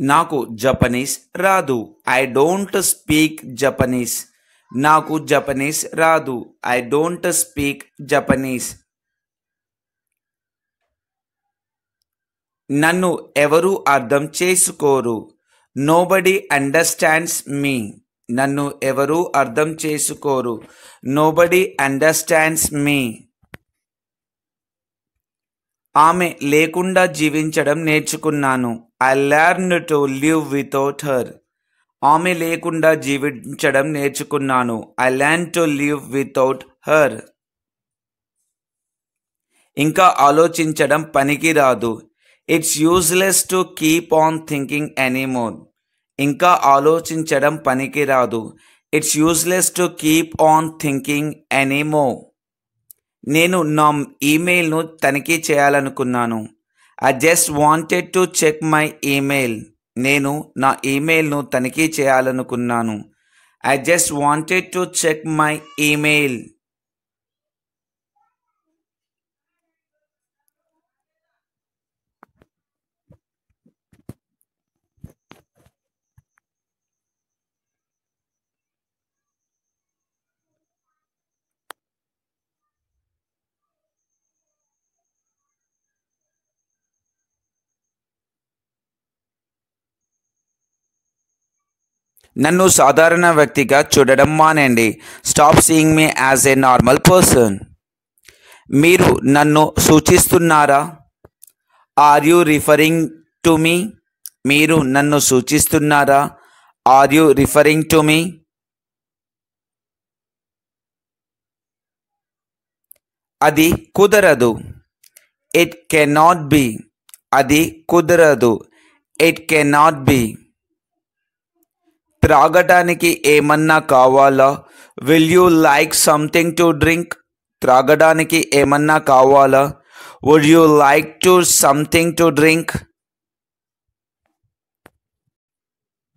నాకు జపనీస్ రాదు. I don't speak Japanese. నాకు జపనీస్ రాదు. I don't speak Japanese. నన్ను ఎవరు అర్థం చేసుకోరు. నోబడీ అండర్స్టాండ్స్ మీ. నన్ను ఎవరు అర్థం చేసుకోరు. నోబడీ అండర్స్టాండ్స్ మీ. ఆమె లేకుండా జీవించడం నేర్చుకున్నాను. I learned to live without her. ఆమె లేకుండా జీవించడం నేర్చుకున్నాను. I learn to live without her. ఇంకా ఆలోచించడం పనికిరాదు. It's useless to keep on thinking anymore. ఇంకా ఆలోచించడం పనికిరాదు. It's useless to keep on thinking anymore. నేను నా ఈమెయిల్ను తనిఖీ చేయాలనుకున్నాను. I just wanted to check my email. నేను నా ఈమెయిల్ను తనిఖీ చేయాలనుకున్నాను. I just wanted to check my email. నన్ను సాధారణ వ్యక్తిగా చూడడం మానేయండి. Stop seeing me as a normal person. మీరు నన్ను సూచిస్తున్నారా? Are you referring to me? మీరు నన్ను సూచిస్తున్నారా? Are you referring to me? అది కుదరదు. It cannot be. అది కుదరదు. It cannot be. త్రాగడానికి ఏమన్నా కావాలా? Will you like something to drink? త్రాగడానికి ఏమన్నా కావాలా? Would you like to something to drink?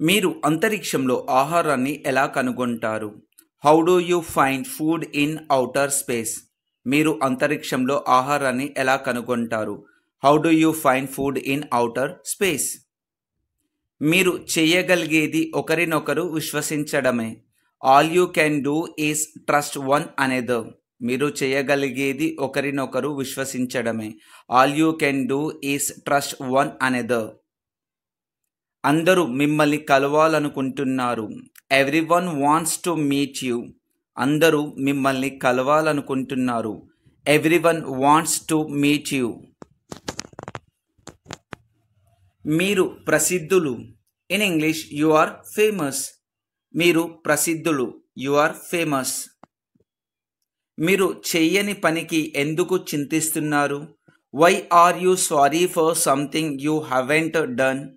మీరు అంతరిక్షంలో ఆహారాన్ని ఎలా కనుగొంటారు? How do you find food in outer space? మీరు అంతరిక్షంలో ఆహారాన్ని ఎలా కనుగొంటారు? How do you find food in outer space? మీరు చేయగలిగేది ఒకరినొకరు విశ్వసించడమే. All you can do is trust one another. మీరు చేయగలిగేది ఒకరినొకరు విశ్వసించడమే. All you can do is trust one another. అందరూ మిమ్మల్ని కలవాలనుకుంటున్నారు. Everyone wants to meet you. అందరూ మిమ్మల్ని కలవాలనుకుంటున్నారు. Everyone wants to meet you. మీరు ప్రసిద్ధులు. In English you are famous. మీరు ప్రసిద్ధులు. You are famous. మీరు చెయ్యని పనికి ఎందుకు చింతిస్తున్నారు? Why are you sorry for something you haven't done?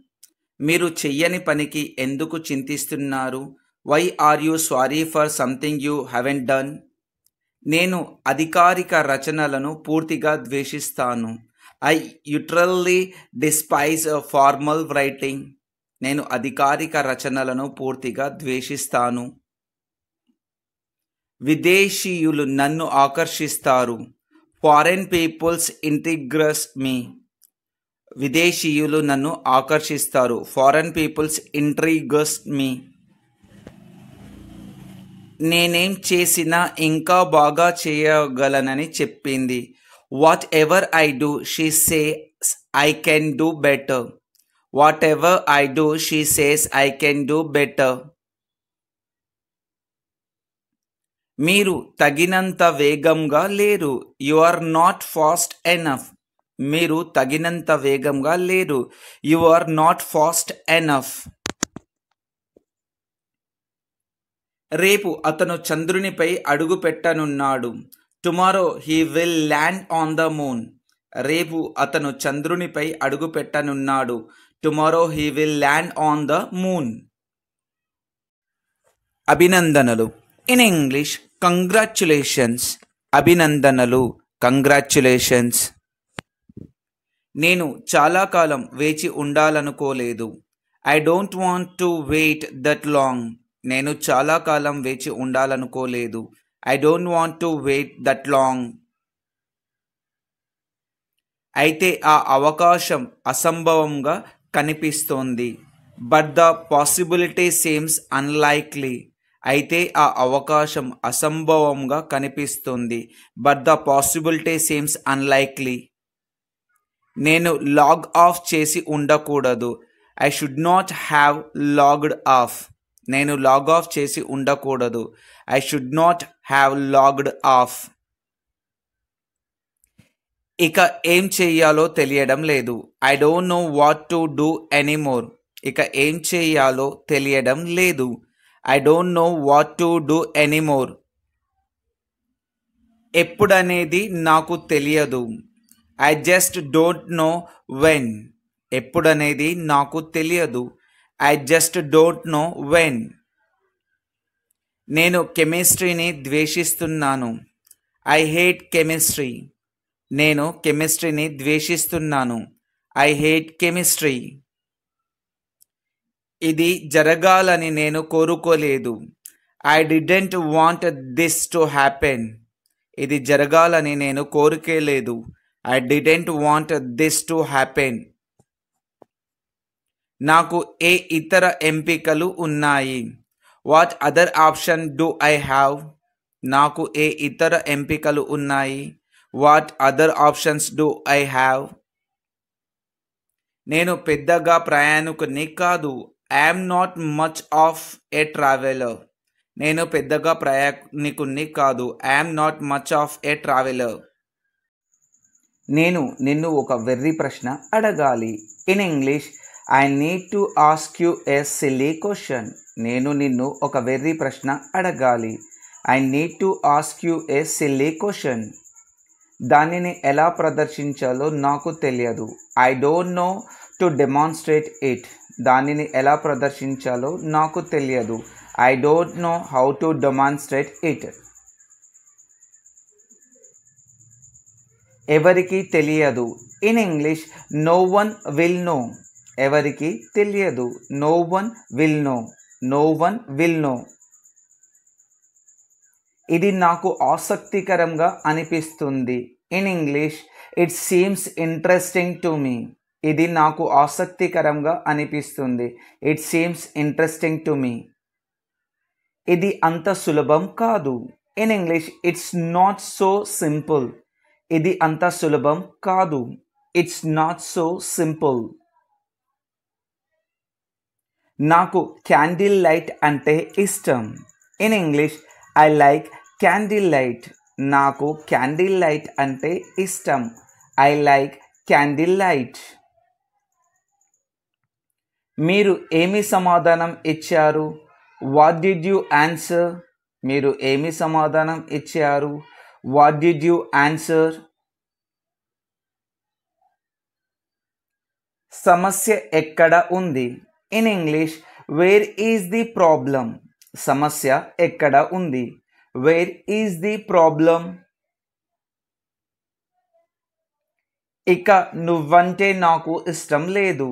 మీరు చెయ్యని పనికి ఎందుకు చింతిస్తున్నారు? Why are you sorry for something you haven't done? నేను అధికారిక రచనలను పూర్తిగా ద్వేషిస్తాను. I utterly despise formal writing. నేను అధికారిక రచనలను పూర్తిగా ద్వేషిస్తాను. విదేశీయులు నన్ను ఆకర్షిస్తారు. Foreign peoples intrigues me. విదేశీయులు నన్ను ఆకర్షిస్తారు. Foreign peoples intrigues me. నేనేం చేసినా ఇంకా బాగా చేయగలనని చెప్పింది. Whatever I do she says I can do better. Whatever I do she says I can do better. మీరు తగినంత వేగంగా లేరు. You are not fast enough. మీరు తగినంత వేగంగా లేరు. You are not fast enough. రేపు అతను చంద్రునిపై అడుగు పెట్టనున్నాడు. Tomorrow he will land on the moon. రేపు అతను చంద్రునిపై అడుగు పెట్టనున్నాడు. Tomorrow he will land on the moon. అభినందనలు. In English congratulations. అభినందనలు. కంగ్రాచ్యులేషన్స్. నేను చాలా కాలం వేచి ఉండాలనుకోలేదు. I don't want to wait that long. నేను చాలా కాలం వేచి ఉండాలనుకోలేదు. I don't want to wait that long. అయితే ఆ అవకాశం అసంభవంగా కనిపిస్తోంది. But the possibility seems unlikely. అయితే ఆ అవకాశం అసంభవంగా కనిపిస్తుంది. But the possibility seems unlikely. నేను లాగ్ ఆఫ్ చేసి ఉండకూడదు. I should not have logged off. నేను లాగ్ ఆఫ్ చేసి ఉండకూడదు. I should not have logged off. ఇక ఏం చెయ్యాలో తెలియడం లేదు. I don't know what to do anymore. ఇక ఏం చెయ్యాలో తెలియడం లేదు. I don't know what to do anymore. ఎప్పుడనేది నాకు తెలియదు. I just don't know when. ఎప్పుడనేది నాకు తెలియదు. I just don't know when. నేను కెమిస్ట్రీని ద్వేషిస్తున్నాను. I hate chemistry. నేను కెమిస్ట్రీని ద్వేషిస్తున్నాను. I hate chemistry. ఇది జరగాలని నేను కోరుకోలేదు. I didn't want this to happen. ఇది జరగాలని నేను కోరుకోలేదు. I didn't want this to happen. నాకు ఏ ఇతర ఎంపికలు ఉన్నాయి? What other option do I have? నాకు ఏ ఇతర ఎంపికలు ఉన్నాయి? What other options do I have? నేను పెద్దగా ప్రయాణికుని కాదు. I'm not much of A traveller. నేను పెద్దగా ప్రయాణికుని కాదు. I'm not much of A traveller. నేను నిన్ను ఒక వెర్రి ప్రశ్న అడగాలి. In English, I need to ask you a silly question. నేను నిన్ను ఒక వెర్రి ప్రశ్న అడగాలి. I need to ask you a silly question. దానిని ఎలా ప్రదర్శించాలో నాకు తెలియదు. I don't know to demonstrate it. దానిని ఎలా ప్రదర్శించాలో నాకు తెలియదు. I don't know how to demonstrate it. ఎవరికి తెలియదు. In English, no one will know. ఎవరికి తెలియదు. No one will know. No one will know. ఇది నాకు ఆసక్తికరంగా అనిపిస్తుంది. In English, it seems interesting to me. ఇది నాకు ఆసక్తికరంగా అనిపిస్తుంది. It seems interesting to me. ఇది అంత సులభం కాదు. In English, it's not so simple. ఇది అంత సులభం కాదు. It's not so simple. నాకు క్యాండిల్ లైట్ అంటే ఇష్టం. In English, I like candle light. నాకు క్యాండిల్ లైట్ అంటే ఇష్టం. I like candle light. మీరు ఏమి సమాధానం ఇచ్చారు? What did you answer? మీరు ఏమి సమాధానం ఇచ్చారు? What did you answer? సమస్య ఎక్కడ ఉంది? In English, where is the problem? సమస్య ఎక్కడ ఉంది? Where is the problem? ఇక నువ్వంటే నాకు ఇష్టం లేదు.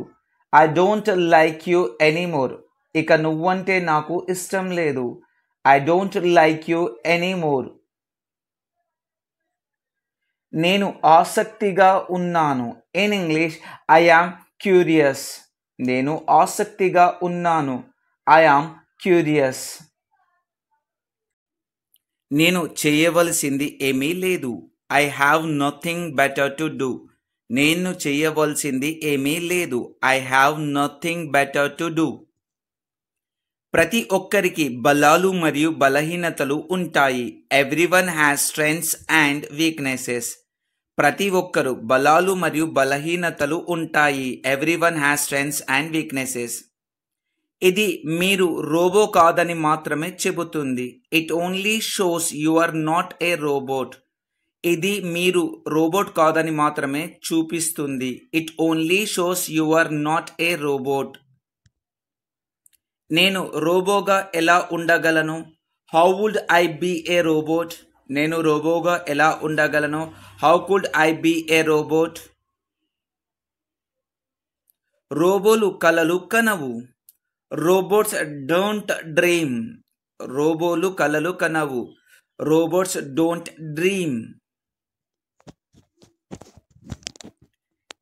I don't like you anymore. ఇక నువ్వంటే నాకు ఇష్టం లేదు. I don't like you anymore. నేను ఆసక్తిగా ఉన్నాను. In English, I am curious. నేను ఆసక్తిగా ఉన్నాను. I am curious. నేను చేయవలసింది ఏమీ లేదు. I have nothing better to do. నేను చేయవలసింది ఏమీ లేదు. I have nothing better to do. ప్రతి ఒక్కరికి బలాలు మరియు బలహీనతలు ఉంటాయి. Everyone has strengths and weaknesses. ప్రతి ఒక్కరు బలాలు మరియు బలహీనతలు ఉంటాయి. Everyone has strengths and weaknesses. ఇది మీరు రోబో కాదని మాత్రమే చెబుతుంది. It only shows you are not a robot. ఇది మీరు రోబోట్ కాదని మాత్రమే చూపిస్తుంది. It only shows you are not a robot. నేను రోబోగా ఎలా ఉండగలను? How would I be a robot? నేను రోబోగా ఎలా ఉండగలను? How could I be a robot? రోబోలు కలలు కనవు. Robots don't dream. రోబోలు కలలు కనవు. Robots don't dream.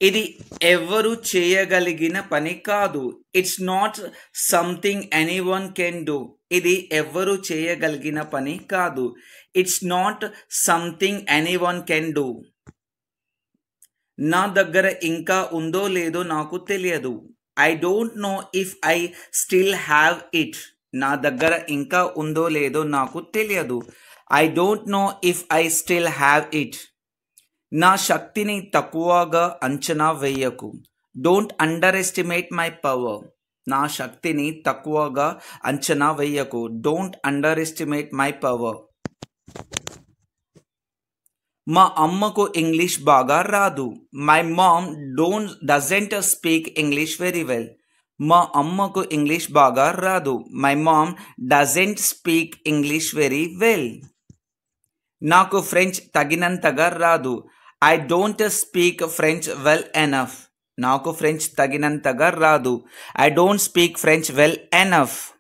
ఇది ఎవరు చేయగలిగిన పని కాదు. It's not something anyone can do. ఇది ఎవరు చేయగలిగిన పని కాదు. It's not something anyone can do. నా దగ్గర ఇంకా ఉందో లేదో నాకు తెలియదు. I don't know if I still have it. నా దగ్గర ఇంకా ఉందో లేదో నాకు తెలియదు. I don't know if I still have it. నా శక్తిని తక్కువగా అంచనా వేయకు. Don't underestimate my power. నా శక్తిని తక్కువగా అంచనా వేయకు. Don't underestimate my power. మా అమ్మకు ఇంగ్లీష్ బాగా రాదు. My mom doesn't speak English very well. మా అమ్మకు ఇంగ్లీష్ బాగా రాదు. My mom doesn't speak English very well. నాకు ఫ్రెంచ్ తగినంతగా రాదు. I don't speak French well enough. నాకు ఫ్రెంచ్ తగినంతగా రాదు. I don't speak French well enough.